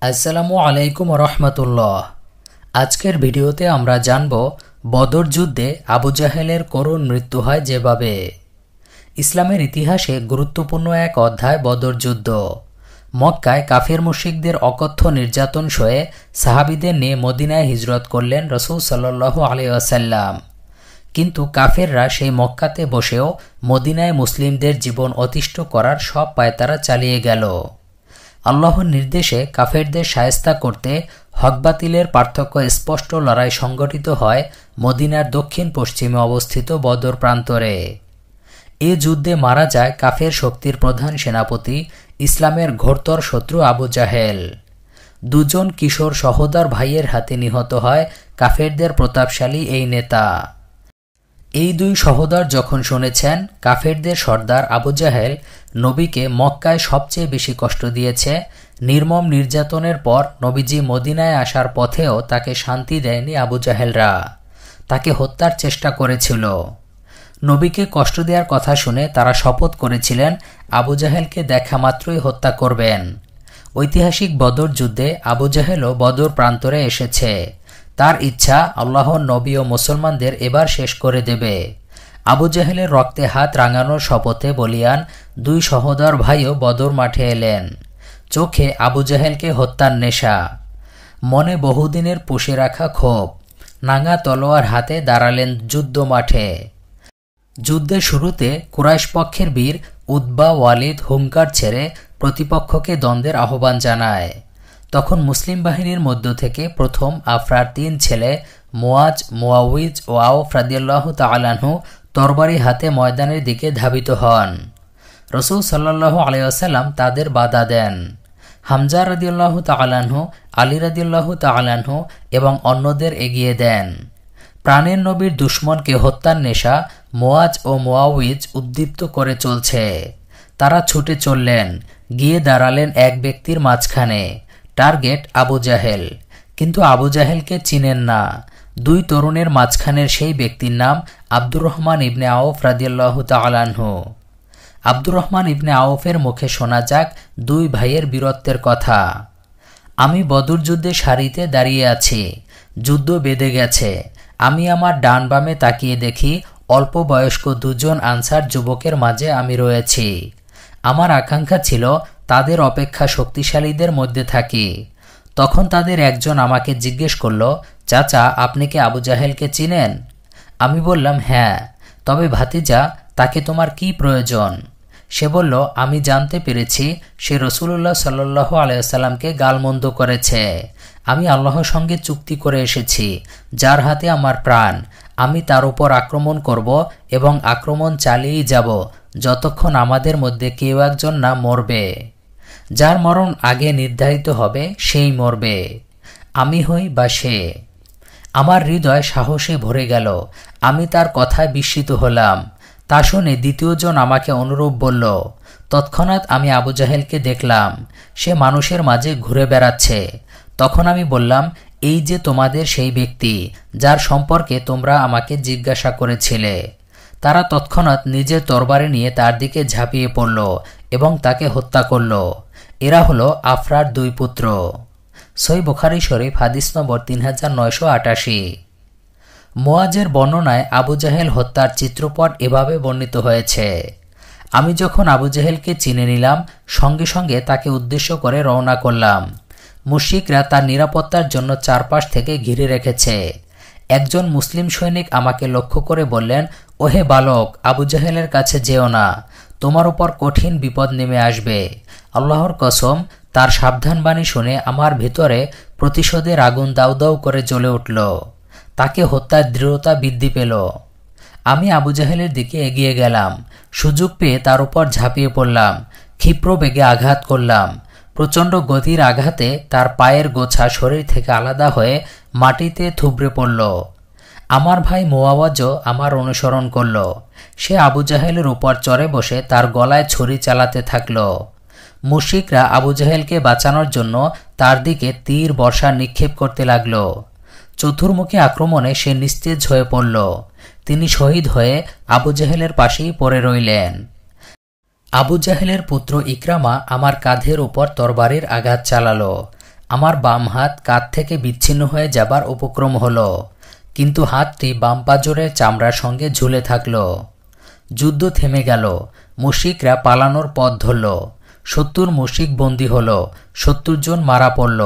আসসালামু আলাইকুম রহমতুল্লাহ। আজকের ভিডিওতে আমরা জানব বদর যুদ্ধে আবু জাহেলের করুণ মৃত্যু হয় যেভাবে। ইসলামের ইতিহাসে গুরুত্বপূর্ণ এক অধ্যায় বদর যুদ্ধ। মক্কায় কাফির মুশরিকদের অকথ্য নির্যাতন সয়ে সাহাবীদের নিয়ে মদিনায় হিজরত করলেন রাসূল সাল্লাল্লাহু আলাইহি ওয়াসাল্লাম। কিন্তু কাফেররা সেই মক্কাতে বসেও মদিনায় মুসলিমদের জীবন অতিষ্ঠ করার সব পায়তারা চালিয়ে গেল। আল্লাহর নির্দেশে কাফেরদের শায়েস্তা করতে হক বাতিলের পার্থক্য স্পষ্ট লড়াই সংগঠিত হয় মদিনার দক্ষিণ পশ্চিমে অবস্থিত বদর প্রান্তরে। এ যুদ্ধে মারা যায় কাফের শক্তির প্রধান সেনাপতি, ইসলামের ঘোরতর শত্রু আবু জাহেল। দুজন কিশোর সহোদর ভাইয়ের হাতে নিহত হয় কাফেরদের প্রতাপশালী এই নেতা। এই দুই সহোদর যখন শুনেছেন কাফেরদের সর্দার আবু জাহেল নবীকে মক্কায় সবচেয়ে বেশি কষ্ট দিয়েছে, নির্মম নির্যাতনের পর নবীজি মদিনায় আসার পথেও তাকে শান্তি দেয়নি আবু জাহেলরা, তাকে হত্যার চেষ্টা করেছিল। নবীকে কষ্ট দেওয়ার কথা শুনে তারা শপথ করেছিলেন আবু জাহেলকে দেখা মাত্রই হত্যা করবেন। ঐতিহাসিক বদর যুদ্ধে আবু জাহেলও বদর প্রান্তরে এসেছে। তার ইচ্ছা আল্লাহর নবী ও মুসলমানদের এবার শেষ করে দেবে। আবু জাহেলের রক্তে হাত রাঙানোর শপথে বলিয়ান দুই সহোদর ভাইও বদর মাঠে এলেন। চোখে আবু জাহেলকে হত্যার নেশা, মনে বহুদিনের পুষে রাখা ক্ষোভ, নাঙা তলোয়ার হাতে দাঁড়ালেন যুদ্ধ মাঠে। যুদ্ধের শুরুতে কুরাইশ পক্ষের বীর উতবা ওয়ালিদ হুঙ্কার ছেড়ে প্রতিপক্ষকে দ্বন্দ্বের আহ্বান জানায়। তখন মুসলিম বাহিনীর মধ্য থেকে প্রথম আফরার তিন ছেলে মুয়াজ, মুয়াউইজ ও আওফ রাদিয়াল্লাহু তাআলা আনহু তরবারি হাতে ময়দানের দিকে ধাবিত হন। রাসূল সাল্লাল্লাহু আলাইহি ওয়াসাল্লাম তাদের বাধা দেন। হামজা রাদিয়াল্লাহু তাআলা আনহু, আলী রাদিয়াল্লাহু তাআলা আনহু এবং অন্যদের এগিয়ে দেন। প্রাণের নবীর দুশমনকে হত্যার নেশা মুয়াজ ও মুয়াউইজ উদ্দীপ্ত করে চলছে। তারা ছুটে চললেন, গিয়ে দাঁড়ালেন এক ব্যক্তির মাঝখানে। টার্গেট আবু জাহেল, কিন্তু আবু জাহেলকে চিনেন না। দুই তরুণের মাঝখানের সেই ব্যক্তির নাম আব্দুর রহমান ইবনে আওফ রাদিয়াল্লাহু তাআলা আনহু। আব্দুর রহমান ইবনে আওফের মুখে শোনা যাক দুই ভাইয়ের বীরত্বের কথা। আমি বদর যুদ্ধে সারিতে দাঁড়িয়ে আছি, যুদ্ধ বেঁধে গেছে। আমি আমার ডান বামে তাকিয়ে দেখি অল্প বয়স্ক দুজন আনসার যুবকের মাঝে আমি রয়েছি। আমার আকাঙ্ক্ষা ছিল তাদের অপেক্ষা শক্তিশালীদের মধ্যে থাকি। তখন তাদের একজন আমাকে জিজ্ঞেস করল, চাচা, আপনি কি আবু জাহেলকে চিনেন? আমি বললাম, হ্যাঁ। তবে ভাতিজা, তাকে তোমার কি প্রয়োজন? সে বলল, আমি জানতে পেরেছি সে রাসূলুল্লাহ সাল্লাল্লাহু আলাইহি ওয়াসাল্লামকে গালমন্দ করেছে। আমি আল্লাহর সঙ্গে চুক্তি করে এসেছি, যার হাতে আমার প্রাণ, আমি তার উপর আক্রমণ করব এবং আক্রমণ চালিয়েই যাব যতক্ষণ আমাদের মধ্যে কেউ একজন না মরবে। যার মরণ আগে নির্ধারিত হবে সেই মরবে, আমি হই বা সে। আমার হৃদয় সাহসে ভরে গেল। আমি তার কথায় বিস্মিত হলাম। তা শুনে দ্বিতীয়জন আমাকে অনুরূপ বলল। তৎক্ষণাৎ আমি আবু জাহেলকে দেখলাম, সে মানুষের মাঝে ঘুরে বেড়াচ্ছে। তখন আমি বললাম, এই যে তোমাদের সেই ব্যক্তি যার সম্পর্কে তোমরা আমাকে জিজ্ঞাসা করেছিলে। তারা তৎক্ষণাৎ নিজের তরবারি নিয়ে তার দিকে ঝাঁপিয়ে পড়ল এবং তাকে হত্যা করল। এরা হলো আফরার দুই পুত্র। সহিহ বুখারী শরীফ হাদিস নম্বর 3988। মুয়াজের বর্ণনায় আবু জাহেল হত্যার চিত্রপট এভাবে বর্ণিত হয়েছে। আমি যখন আবু জাহেলকে চিনে নিলাম, সঙ্গে সঙ্গে তাকে উদ্দেশ্য করে রওনা করলাম। মুশরিকরা তার নিরাপত্তার জন্য চারপাশ থেকে ঘিরে রেখেছে। একজন মুসলিম সৈনিক আমাকে লক্ষ্য করে বললেন, ওহে বালক, আবু জাহেলের কাছে যেও না, তোমার উপর কঠিন বিপদ নেমে আসবে। আল্লাহর কসম, তার সাবধানবাণী শুনে আমার ভিতরে প্রতিশোধের আগুন দাউ দাউ করে জ্বলে উঠল। তাকে হত্যার দৃঢ়তা বৃদ্ধি পেল। আমি আবু জাহেলের দিকে এগিয়ে গেলাম। সুযোগ পেয়ে তার উপর ঝাঁপিয়ে পড়লাম। ক্ষিপ্র বেগে আঘাত করলাম। প্রচণ্ড গতির আঘাতে তার পায়ের গোছা শরীর থেকে আলাদা হয়ে মাটিতে থুবড়ে পড়ল। আমার ভাই মুয়াওয়াজও আমার অনুসরণ করল। সে আবু জাহেলের উপর চড়ে বসে তার গলায় ছুরি চালাতে থাকল। মুশরিকরা আবু জাহেলকে বাঁচানোর জন্য তার দিকে তীর বর্ষা নিক্ষেপ করতে লাগল। চতুর্মুখী আক্রমণে সে নিস্তেজ হয়ে পড়ল। তিনি শহীদ হয়ে আবু জাহেলের পাশেই পড়ে রইলেন। আবু জাহেলের পুত্র ইকরামা আমার কাঁধের উপর তরবারির আঘাত চালালো। আমার বাম হাত কাঁধ থেকে বিচ্ছিন্ন হয়ে যাবার উপক্রম হলো, কিন্তু হাতটি বাম পাঁজরের চামড়ার সঙ্গে ঝুলে থাকল। যুদ্ধ থেমে গেল, মুশরিকরা পালানোর পথ ধরল। 70 মুশরিক বন্দী হল, 70 জন মারা পড়ল।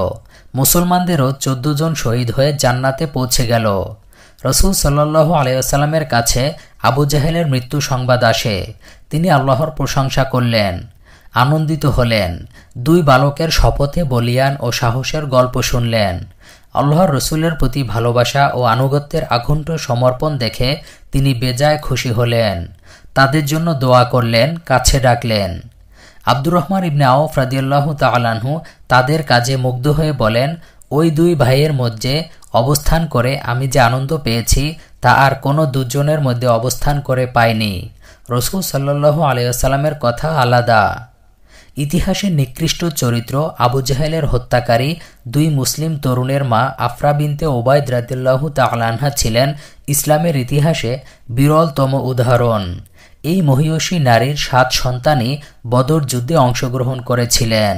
মুসলমানদেরও 14 জন শহীদ হয়ে জান্নাতে পৌঁছে গেল। রসুল সাল্লাল্লাহু আলাইহি ওয়াসাল্লামের কাছে আবু জাহেলের মৃত্যু সংবাদ আসে। তিনি আল্লাহর প্রশংসা করলেন, আনন্দিত হলেন। 2 বালকের শপথে বলিয়ান ও সাহসের গল্প শুনলেন। আল্লাহর রসুলের প্রতি ভালোবাসা ও আনুগত্যের আকুণ্ঠ সমর্পণ দেখে তিনি বেজায় খুশি হলেন। তাদের জন্য দোয়া করলেন, কাছে ডাকলেন। আব্দুর রহমান ইবনে আওফ রাদিয়াল্লাহু তাআলা আনহু তাদের কাজে মুগ্ধ হয়ে বলেন, ওই 2 ভাইয়ের মধ্যে অবস্থান করে আমি যে আনন্দ পেয়েছি তা আর কোনো দুজনের মধ্যে অবস্থান করে পাইনি। রাসূল সাল্লাল্লাহু আলাইহি ওয়াসাল্লামের কথা আলাদা। ইতিহাসের নিকৃষ্ট চরিত্র আবু জাহেলের হত্যাকারী 2 মুসলিম তরুণের মা আফরা বিনতে ওবায়দ রাদিয়াল্লাহু তাআলা আনহা ছিলেন ইসলামের ইতিহাসে বিরলতম উদাহরণ। এই মহিয়সী নারীর 7 সন্তানই বদর যুদ্ধে অংশগ্রহণ করেছিলেন।